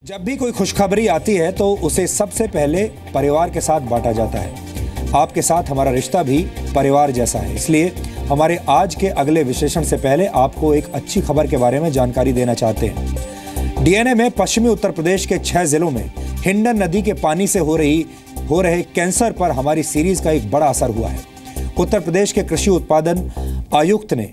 जब भी कोई खुशखबरी आती है तो उसे सबसे पहले परिवार के साथ बांटा जाता है। आपके साथ हमारा रिश्ता भी परिवार जैसा है, इसलिए हमारे आज के अगले विश्लेषण से पहले आपको एक अच्छी खबर के बारे में जानकारी देना चाहते हैं। डीएनए में पश्चिमी उत्तर प्रदेश के 6 जिलों में हिंडन नदी के पानी से हो रहे कैंसर पर हमारी सीरीज का एक बड़ा असर हुआ है। उत्तर प्रदेश के कृषि उत्पादन आयुक्त ने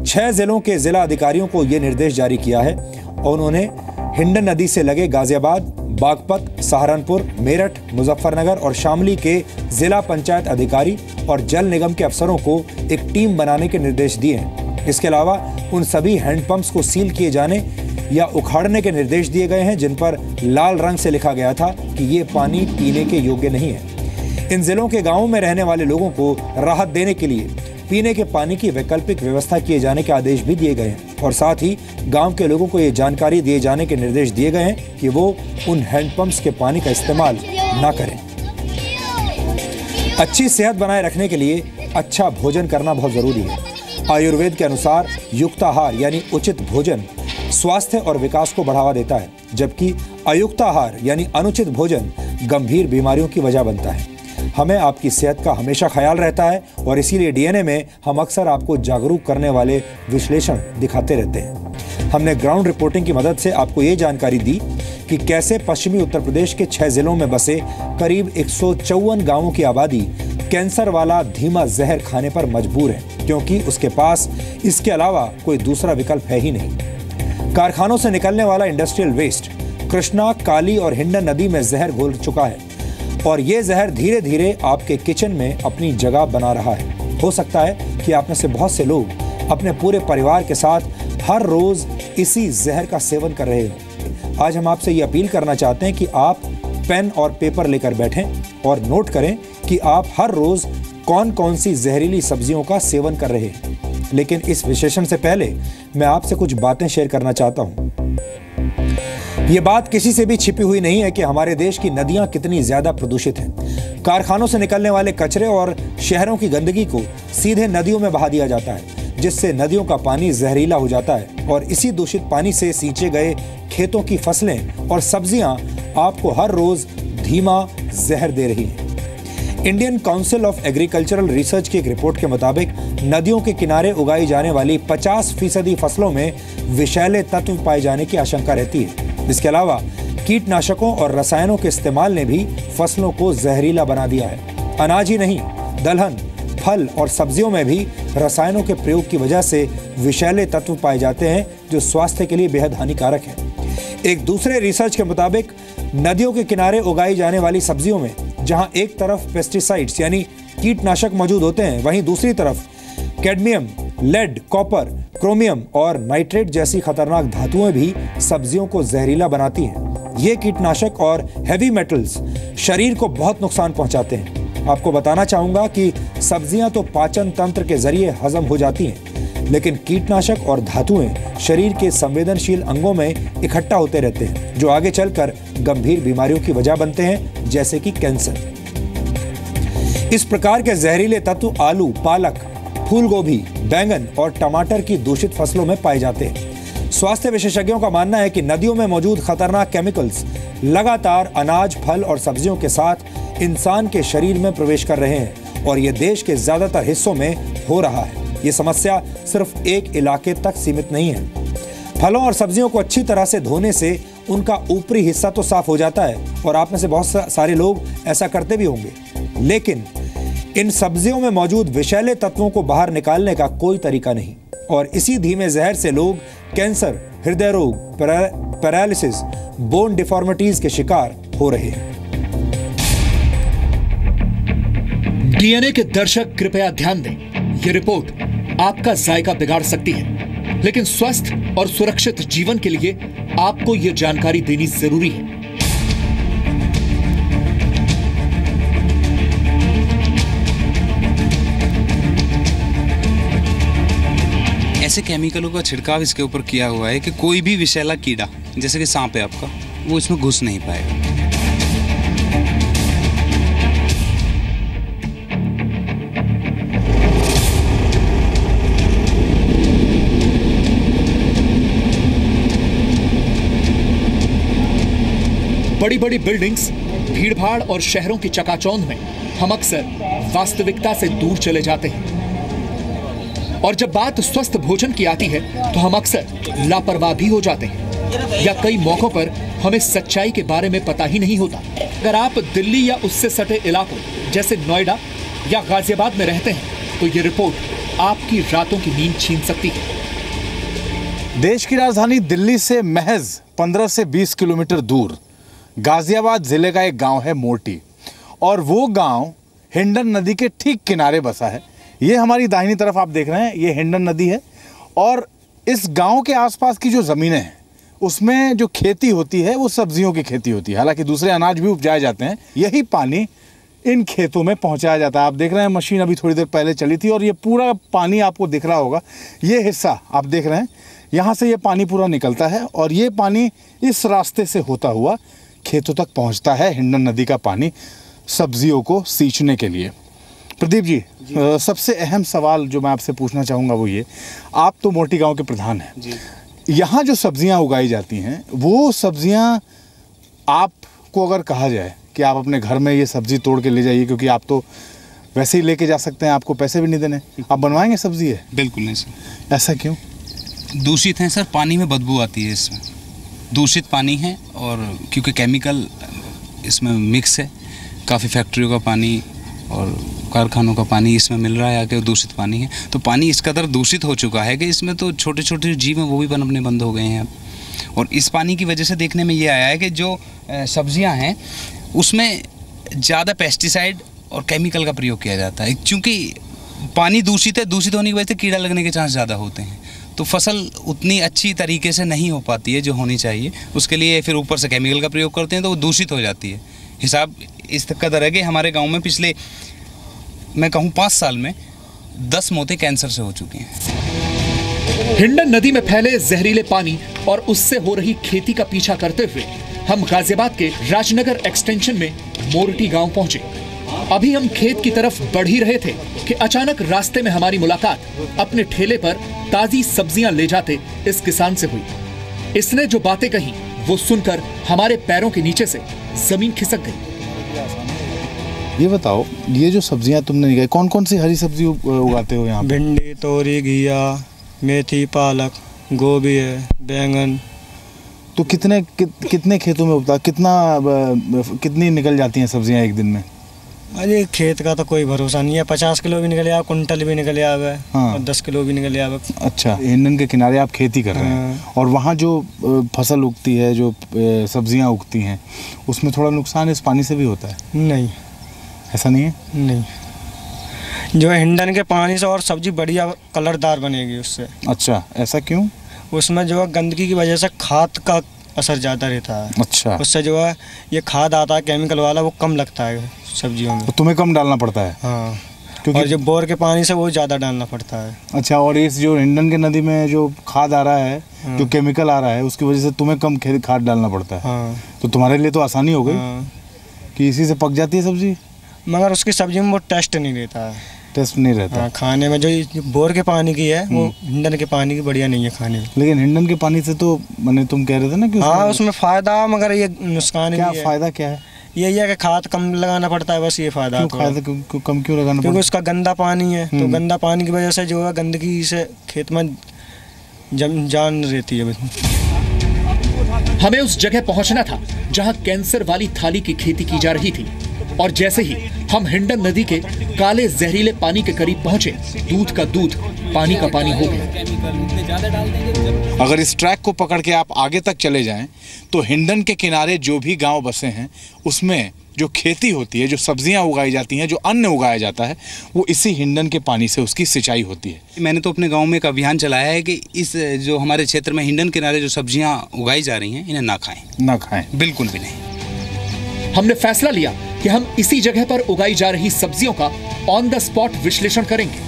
6 जिलों के जिला अधिकारियों को यह निर्देश जारी किया है और उन्होंने हिंडन नदी से लगे गाजियाबाद, बागपत, सहारनपुर, मेरठ, मुजफ्फरनगर और शामली के जिला पंचायत अधिकारी और जल निगम के अफसरों को एक टीम बनाने के निर्देश दिए हैं। इसके अलावा उन सभी हैंडपंप्स को सील किए जाने या उखाड़ने के निर्देश दिए गए हैं जिन पर लाल रंग से लिखा गया था कि ये पानी पीने के योग्य नहीं है। इन जिलों के गांवों में रहने वाले लोगों को राहत देने के लिए पीने के पानी की वैकल्पिक व्यवस्था किए जाने के आदेश भी दिए गए हैं और साथ ही गांव के लोगों को ये जानकारी दिए जाने के निर्देश दिए गए हैं कि वो उन हैंडपंप्स के पानी का इस्तेमाल ना करें। अच्छी सेहत बनाए रखने के लिए अच्छा भोजन करना बहुत जरूरी है। आयुर्वेद के अनुसार युक्त आहार यानी उचित भोजन स्वास्थ्य और विकास को बढ़ावा देता है, जबकि अयुक्त आहार यानी अनुचित भोजन गंभीर बीमारियों की वजह बनता है। हमें आपकी सेहत का हमेशा ख्याल रहता है और इसीलिए डीएनए में हम अक्सर आपको जागरूक करने वाले विश्लेषण दिखाते रहते हैं। हमने ग्राउंड रिपोर्टिंग की मदद से आपको ये जानकारी दी कि कैसे पश्चिमी उत्तर प्रदेश के 6 जिलों में बसे करीब 154 गांवों की आबादी कैंसर वाला धीमा जहर खाने पर मजबूर है, क्योंकि उसके पास इसके अलावा कोई दूसरा विकल्प है ही नहीं। कारखानों से निकलने वाला इंडस्ट्रियल वेस्ट कृष्णा, काली और हिंडन नदी में जहर घोल चुका है और ये जहर धीरे धीरे आपके किचन में अपनी जगह बना रहा है। हो सकता है कि आप में से बहुत से लोग अपने पूरे परिवार के साथ हर रोज इसी जहर का सेवन कर रहे हो। आज हम आपसे ये अपील करना चाहते हैं कि आप पेन और पेपर लेकर बैठें और नोट करें कि आप हर रोज कौन कौन सी जहरीली सब्जियों का सेवन कर रहे हैं। लेकिन इस विश्लेषण से पहले मैं आपसे कुछ बातें शेयर करना चाहता हूं। ये बात किसी से भी छिपी हुई नहीं है कि हमारे देश की नदियां कितनी ज्यादा प्रदूषित हैं। कारखानों से निकलने वाले कचरे और शहरों की गंदगी को सीधे नदियों में बहा दिया जाता है, जिससे नदियों का पानी जहरीला हो जाता है और इसी दूषित पानी से सींचे गए खेतों की फसलें और सब्जियां आपको हर रोज धीमा जहर दे रही हैं। Indian council of agricultural research की एक रिपोर्ट के मुताबिक नदियों के किनारे उगाई जाने वाली 50% फसलों में विषैले तत्व पाए जाने की आशंका रहती है। इसके अलावा कीटनाशकों और रसायनों के इस्तेमाल ने भी फसलों को जहरीला बना दिया है। अनाज ही नहीं, दलहन, फल और सब्जियों में भी रसायनों के प्रयोग की वजह से विषैले तत्व पाए जाते हैं जो स्वास्थ्य के लिए बेहद हानिकारक है। एक दूसरे रिसर्च के मुताबिक नदियों के किनारे उगाई जाने वाली सब्जियों में जहां एक तरफ पेस्टिसाइड्स यानी कीटनाशक मौजूद होते हैं, वहीं दूसरी तरफ कैडमियम, लेड, कॉपर, क्रोमियम और नाइट्रेट जैसी खतरनाक धातुएं भी सब्जियों को जहरीला बनाती हैं। ये कीटनाशक और हैवी मेटल्स शरीर को बहुत नुकसान पहुंचाते हैं। आपको बताना चाहूंगा कि सब्जियां तो पाचन तंत्र के जरिए हजम हो जाती हैं, लेकिन कीटनाशक और धातुएं शरीर के संवेदनशील अंगों में इकट्ठा होते रहते हैं, जो आगे चलकर गंभीर बीमारियों की वजह बनते हैं, जैसे कि कैंसर। इस प्रकार के जहरीले तत्व आलू, पालक, फूल गोभी, बैंगन और टमाटर की दूषित फसलों में पाए जाते हैं। स्वास्थ्य विशेषज्ञों का मानना है कि नदियों में मौजूद खतरनाक केमिकल्स लगातार अनाज, फल और सब्जियों के साथ इंसान के शरीर में प्रवेश कर रहे हैं और ये देश के ज्यादातर हिस्सों में हो रहा है। ये समस्या सिर्फ एक इलाके तक सीमित नहीं है। फलों और सब्जियों को अच्छी तरह से धोने से उनका ऊपरी हिस्सा तो साफ हो जाता है और आप में से बहुत सारे लोग ऐसा करते भी होंगे, लेकिन इन सब्जियों में मौजूद विषैले तत्वों को बाहर निकालने का कोई तरीका नहीं और इसी धीमे जहर से लोग कैंसर, हृदय रोग, पैरालिसिस, बोन डिफॉर्मिटीज के शिकार हो रहे हैं। डीएनए के दर्शक कृपया ध्यान दें, यह रिपोर्ट आपका जायका बिगाड़ सकती है, लेकिन स्वस्थ और सुरक्षित जीवन के लिए आपको यह जानकारी देनी जरूरी है। ऐसे केमिकलों का छिड़काव इसके ऊपर किया हुआ है कि कोई भी विषैला कीड़ा, जैसे कि सांप है आपका, वो इसमें घुस नहीं पाएगा। बड़ी बड़ी बिल्डिंग्स, भीड़भाड़ और शहरों की चकाचौंध में हम अक्सर वास्तविकता से दूर चले जाते हैं और जब बात स्वस्थ भोजन की आती है तो हम अक्सर लापरवाह भी हो जाते हैं या कई मौकों पर हमें सच्चाई के बारे में पता ही नहीं होता। अगर आप दिल्ली या उससे सटे इलाकों जैसे नोएडा या गाजियाबाद में रहते हैं तो ये रिपोर्ट आपकी रातों की नींद छीन सकती है। देश की राजधानी दिल्ली से महज 15 से 20 किलोमीटर दूर गाजियाबाद जिले का एक गांव है मोर्टी, और वो गांव हिंडन नदी के ठीक किनारे बसा है। ये हमारी दाहिनी तरफ आप देख रहे हैं, ये हिंडन नदी है और इस गांव के आसपास की जो ज़मीनें हैं उसमें जो खेती होती है वो सब्जियों की खेती होती है। हालांकि दूसरे अनाज भी उपजाए जाते हैं। यही पानी इन खेतों में पहुंचाया जाता है। आप देख रहे हैं मशीन अभी थोड़ी देर पहले चली थी और ये पूरा पानी आपको दिख रहा होगा। ये हिस्सा आप देख रहे हैं, यहाँ से ये पानी पूरा निकलता है और ये पानी इस रास्ते से होता हुआ खेतों तक पहुँचता है। हिंडन नदी का पानी सब्जियों को सींचने के लिए। प्रदीप जी, सबसे अहम सवाल जो मैं आपसे पूछना चाहूँगा वो ये, आप तो मोर्टी गाँव के प्रधान हैं, यहाँ जो सब्जियाँ उगाई जाती हैं वो सब्जियाँ आपको अगर कहा जाए कि आप अपने घर में ये सब्जी तोड़ के ले जाइए, क्योंकि आप तो वैसे ही लेके जा सकते हैं, आपको पैसे भी नहीं देने, आप बनवाएंगे सब्जी है? बिल्कुल नहीं सर। ऐसा क्यों? दूषित है सर, पानी में बदबू आती है इसमें। दूषित पानी है और क्योंकि केमिकल इसमें मिक्स है, काफ़ी फैक्ट्रियों का पानी और कारखानों का पानी इसमें मिल रहा है आके, दूषित पानी है। तो पानी इस कदर दूषित हो चुका है कि इसमें तो छोटे छोटे जीव हैं वो भी पनपने बंद हो गए हैं अब। और इस पानी की वजह से देखने में ये आया है कि जो सब्जियां हैं उसमें ज़्यादा पेस्टिसाइड और केमिकल का प्रयोग किया जाता है। क्योंकि पानी दूषित है, दूषित होने की वजह से कीड़ा लगने के चांस ज़्यादा होते हैं, तो फसल उतनी अच्छी तरीके से नहीं हो पाती है जो होनी चाहिए। उसके लिए फिर ऊपर से केमिकल का प्रयोग करते हैं तो वो दूषित हो जाती है। हिसाब इस कदर है कि हमारे गांव में पिछले मैं कहूँ 5 साल में 10 मौतें कैंसर से हो चुकी हैं। हिंडन नदी में फैले जहरीले पानी और उससे हो रही खेती का पीछा करते हुए हम गाजियाबाद के राजनगर एक्सटेंशन में मोर्टी गांव पहुंचे। अभी हम खेत की तरफ बढ़ ही रहे थे कि अचानक रास्ते में हमारी मुलाकात अपने ठेले पर ताजी सब्जियां ले जाते इस किसान से हुई। इसने जो बातें कही वो सुनकर हमारे पैरों के नीचे से जमीन खिसक गई। ये बताओ, ये जो सब्जियां तुमने निकाली, कौन कौन सी हरी सब्जी उगाते हो यहाँ? भिंडी, तोरी, घिया, मेथी, पालक, गोभी है, बैंगन। तो कितने खेतों में उगता, कितनी निकल जाती हैं सब्जियां एक दिन में? अरे खेत का तो कोई भरोसा नहीं है, 50 किलो भी निकले आवे, कुंटल भी निकले आवे। हाँ। और 10 किलो भी निकले आवे। अच्छा, हिंडन के किनारे आप खेती कर रहे हैं। हाँ। और वहाँ जो फसल उगती है, जो सब्जियां उगती हैं, उसमें थोड़ा नुकसान इस पानी से भी होता है? नहीं, ऐसा नहीं है। नहीं, जो हिंडन के पानी से और सब्जी बढ़िया कलरदार बनेगी उससे। अच्छा, ऐसा क्यों? उसमें जो है गंदगी की वजह से खाद का असर ज़्यादा रहता है। अच्छा, उससे जो है ये खाद आता है केमिकल वाला, वो कम लगता है सब्जियों में। तो तुम्हें कम डालना पड़ता है? हाँ, क्योंकि और जो बोर के पानी से वो ज़्यादा डालना पड़ता है। अच्छा, और इस जो हिंडन के नदी में जो खाद आ रहा है, हाँ, जो केमिकल आ रहा है, उसकी वजह से तुम्हें कम खाद डालना पड़ता है। हाँ। तो तुम्हारे लिए तो आसानी हो गई। हाँ। कि इसी से पक जाती है सब्जी। मगर उसकी सब्जी में वो टेस्ट नहीं रहता है। टेस्ट नहीं रहता। हाँ, खाने में जो बोर के पानी की है वो हिंडन के पानी की बढ़िया नहीं है खाने में। लेकिन हिंडन के पानी से तो मैंने तुम कह रहे थे ना कि हाँ, उसमें फ़ायदा, मगर ये नुकसान क्या है। फ़ायदा क्या है? यही है कि खाद कम लगाना पड़ता है, बस ये फ़ायदा। खाद कम क्यों लगाना? क्योंकि उसका गंदा पानी है, तो गंदा पानी की वजह से जो है गंदगी से खेत में जान रहती है। हमें उस जगह पहुंचना था जहां कैंसर वाली थाली की खेती की जा रही थी, और जैसे ही हम हिंडन नदी के काले जहरीले पानी के करीब पहुंचे, दूध का दूध पानी का पानी हो गया। अगर इस ट्रैक को पकड़ के आप आगे तक चले जाएं तो हिंडन के किनारे जो भी गांव बसे हैं उसमें जो खेती होती है, जो सब्जियां उगाई जाती हैं, जो अन्न उगाया जाता है, वो इसी हिंडन के पानी से उसकी सिंचाई होती है। मैंने तो अपने गांव में एक अभियान चलाया है कि इस जो हमारे क्षेत्र में हिंडन किनारे जो सब्जियां उगाई जा रही हैं इन्हें ना खाएं। ना खाएं, बिल्कुल भी नहीं। हमने फैसला लिया कि हम इसी जगह पर उगाई जा रही सब्जियों का ऑन द स्पॉट विश्लेषण करेंगे।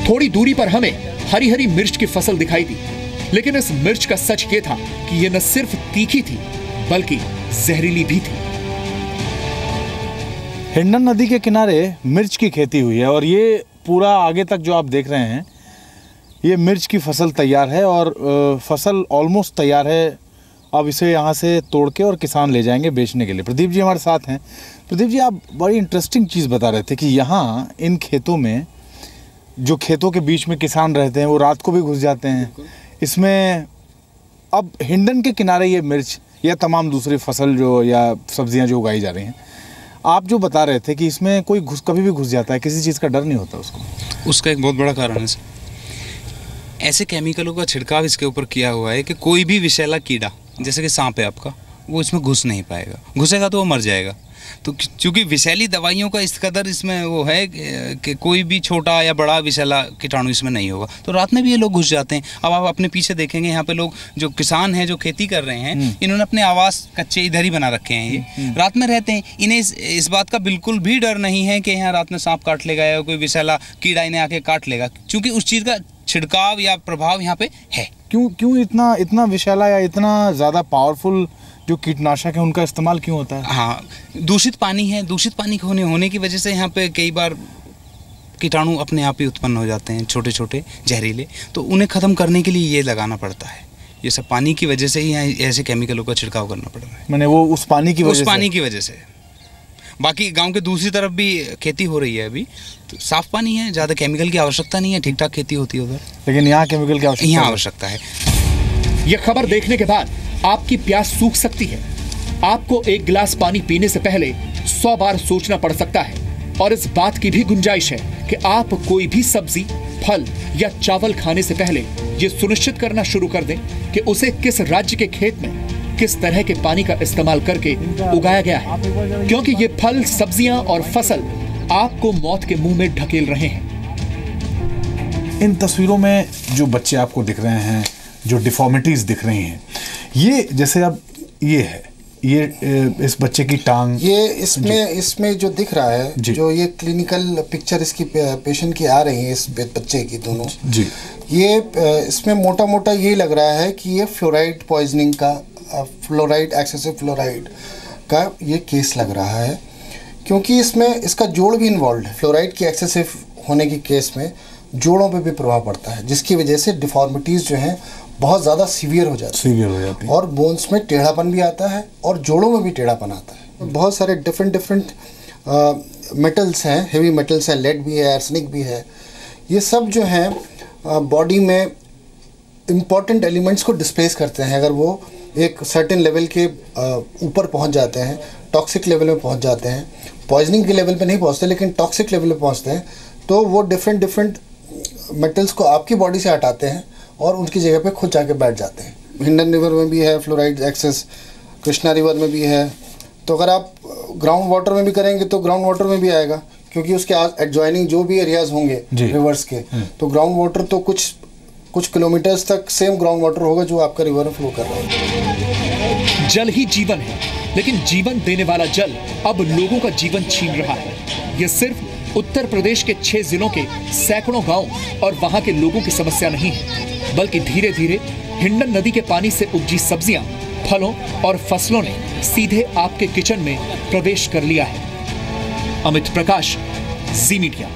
थोड़ी दूरी पर हमें हरी हरी मिर्च की फसल दिखाई दी, लेकिन इस मिर्च का सच ये था कि ये न सिर्फ तीखी थी बल्कि जहरीली भी थी। हिंडन नदी के किनारे मिर्च की खेती हुई है और ये पूरा आगे तक जो आप देख रहे हैं, ये मिर्च की फसल तैयार है और फसल ऑलमोस्ट तैयार है अब इसे यहाँ से तोड़ के और किसान ले जाएंगे बेचने के लिए। प्रदीप जी हमारे साथ हैं। प्रदीप जी, आप बड़ी इंटरेस्टिंग चीज़ बता रहे थे कि यहाँ इन खेतों में, जो खेतों के बीच में किसान रहते हैं, वो रात को भी घुस जाते हैं इसमें। अब हिंडन के किनारे ये मिर्च या तमाम दूसरी फसल जो या सब्जियां जो उगाई जा रही हैं, आप जो बता रहे थे कि इसमें कोई कभी भी घुस जाता है, किसी चीज़ का डर नहीं होता उसको? उसका एक बहुत बड़ा कारण है सर, ऐसे केमिकलों का छिड़काव इसके ऊपर किया हुआ है कि कोई भी विषैला कीड़ा, जैसे कि सांप है आपका, वो इसमें घुस नहीं पाएगा। घुसेगा तो वो मर जाएगा। तो चूंकि विषैली दवाइयों का इस कदर इसमें वो है कि कोई भी छोटा या बड़ा विषैला कीटाणु इसमें नहीं होगा, तो रात में भी ये लोग घुस जाते हैं। अब आप अपने पीछे देखेंगे, यहाँ पे लोग जो किसान हैं, जो खेती कर रहे हैं, इन्होंने अपने आवास कच्चे इधर ही बना रखे हैं। ये रात में रहते हैं। इन्हें इस बात का बिल्कुल भी डर नहीं है कि यहाँ रात में सांप काट लेगा या कोई विषैला कीड़ा इन्हें आके काट लेगा, क्योंकि उस चीज़ का छिड़काव या प्रभाव यहाँ पे है। क्यों इतना विषैला या इतना ज़्यादा पावरफुल जो कीटनाशक है उनका इस्तेमाल क्यों होता है? हाँ, दूषित पानी है। दूषित पानी होने की वजह से यहाँ पे कई बार कीटाणु अपने आप ही उत्पन्न हो जाते हैं, छोटे छोटे जहरीले। तो उन्हें ख़त्म करने के लिए ये लगाना पड़ता है। ये सब पानी की वजह से ही यहाँ ऐसे केमिकलों का छिड़काव करना पड़ रहा है। मैंने वो उस पानी की वजह से। बाकी गांव के दूसरी तरफ भी खेती हो रही है अभी, तो साफ पानी है, ज़्यादा केमिकल की आवश्यकता नहीं है, ठीक ठाक खेती होती है उधर। लेकिन यहाँ केमिकल की आवश्यकता है। यह खबर देखने के बाद आपकी प्यास सूख सकती है। आपको एक गिलास पानी पीने से पहले 100 बार सोचना पड़ सकता है। और इस बात की भी गुंजाइश है कि आप कोई भी सब्जी, फल या चावल खाने से पहले ये सुनिश्चित करना शुरू कर दें कि उसे किस राज्य के खेत में किस तरह के पानी का इस्तेमाल करके उगाया गया है, क्योंकि ये फल, सब्जियां और फसल आपको मौत के मुंह में ढकेल रहे हैं। इन तस्वीरों में जो बच्चे आपको दिख रहे हैं, जो डिफॉर्मिटीज दिख रही हैं, ये जैसे अब ये है, ये इस बच्चे की टांग, ये इसमें जो दिख रहा है, जो ये क्लिनिकल पिक्चर इसकी पेशेंट की आ रही है, इस बच्चे की दोनों जी, ये इसमें मोटा मोटा ये लग रहा है कि ये फ्लोराइड पॉइजनिंग का, फ्लोराइड, एक्सेसिव फ्लोराइड का ये केस लग रहा है, क्योंकि इसमें इसका जोड़ भी इन्वॉल्व है। फ्लोराइड की एक्सेसिव होने की केस में जोड़ों पे भी प्रभाव पड़ता है, जिसकी वजह से डिफॉर्मिटीज़ जो हैं बहुत ज़्यादा सीवियर हो जाती है और बोन्स में टेढ़ापन भी आता है और जोड़ों में भी टेढ़ापन आता है। बहुत सारे डिफरेंट मेटल्स हैं, हेवी मेटल्स हैं, लेड भी है, आर्सेनिक भी है। ये सब जो हैं बॉडी में इम्पॉर्टेंट एलिमेंट्स को डिस्प्लेस करते हैं। अगर वो एक सर्टेन लेवल के ऊपर पहुंच जाते हैं, टॉक्सिक लेवल में पहुंच जाते हैं, पॉइजनिंग के लेवल पे नहीं पहुंचते लेकिन टॉक्सिक लेवल पे पहुंचते हैं, तो वो डिफरेंट मेटल्स को आपकी बॉडी से हटाते हैं और उनकी जगह पे खुद जाके बैठ जाते हैं। हिंडन रिवर में भी है फ्लोराइड एक्सेस, कृष्णा रिवर में भी है। तो अगर आप ग्राउंड वाटर में भी करेंगे तो ग्राउंड वाटर में भी आएगा, क्योंकि उसके एडजॉइनिंग जो भी एरियाज होंगे रिवर्स के, तो ग्राउंड वाटर तो कुछ किलोमीटर्स तक सेम ग्राउंड वाटर होगा जो आपका रिवर में फ्लो कर रहा है। जल ही जीवन है, लेकिन जीवन देने वाला जल अब लोगों का जीवन छीन रहा है। ये सिर्फ उत्तर प्रदेश के 6 जिलों के सैकड़ों गांव और वहां के लोगों की समस्या नहीं है, बल्कि धीरे धीरे हिंडन नदी के पानी से उपजी सब्जियां, फलों और फसलों ने सीधे आपके किचन में प्रवेश कर लिया है। अमित प्रकाश, जी मीडिया।